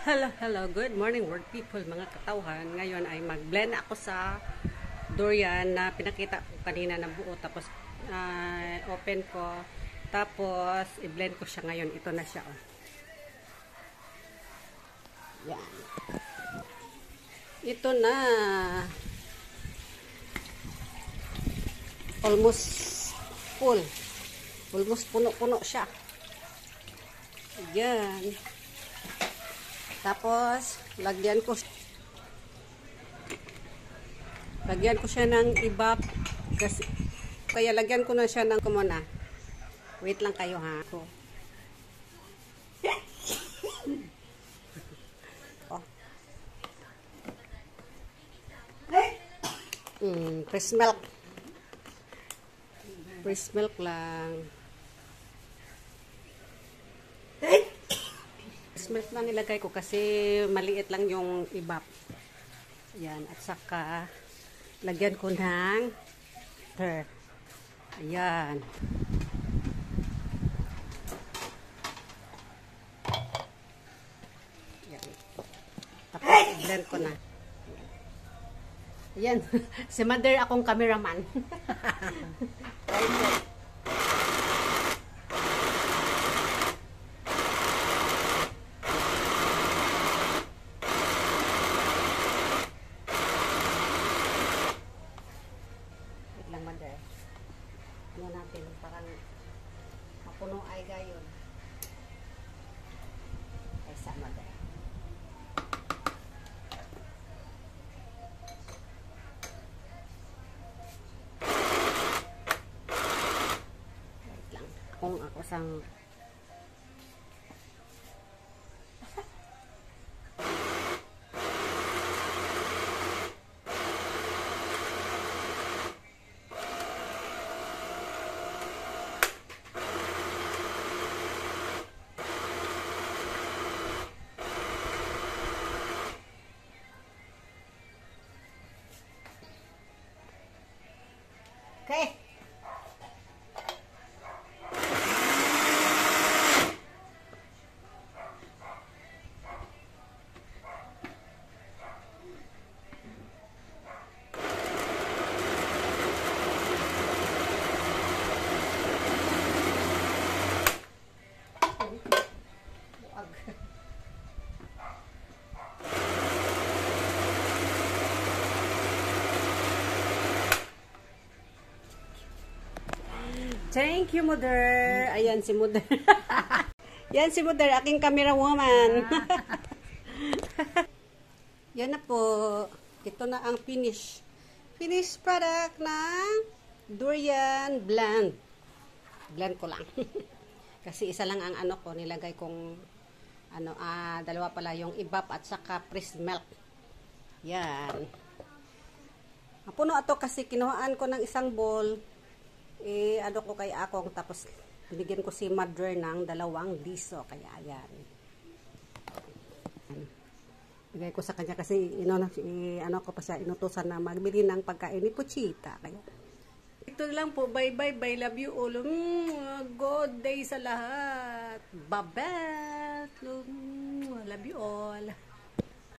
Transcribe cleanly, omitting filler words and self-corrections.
Hello, hello. Good morning, work people, mga katawhan. Ngayon ay mag-blend ako sa durian na pinakita ko kanina na buo. Tapos, open ko. Tapos, i-blend ko siya ngayon. Ito na siya, oh. Yan. Ito na. Almost full. Almost puno-puno siya. Yan. Tapos, lagyan ko siya ng ibap kasi kaya lagyan ko na siya ng kumuna. Wait lang kayo ha. Oh. Fresh milk. Fresh milk lang. Milk na nilagay ko kasi maliit lang yung ibap. Ayan. At saka lagyan ko ng butter. Ayan. Ayan. Tapos i-blend ko na. Ayan. Si Mother akong cameraman. Ano natin, parang mapuno ay gayon. Ay sama din. Wait lang. Kung ako sang okay. Thank you, Mother. Ayan si Mother. Yan si Mother, aking camera woman. Yan na po. Ito na ang finish. Finish product ng durian blend. Blend ko lang. Kasi isa lang ang ano ko, nilagay kong dalawa pala yung ibap at saka fresh milk. Yan. Puno ato kasi kinuhaan ko ng isang bowl. Ano ko kay akong tapos binigyan ko si Mother ng 2 diso kaya ayan. Bigay ko sa kanya kasi ano ko pa siya inutusan na magbili ng pagkain ni Puchita kaya ito lang po, bye love you all. Good day sa lahat. Bye love you all.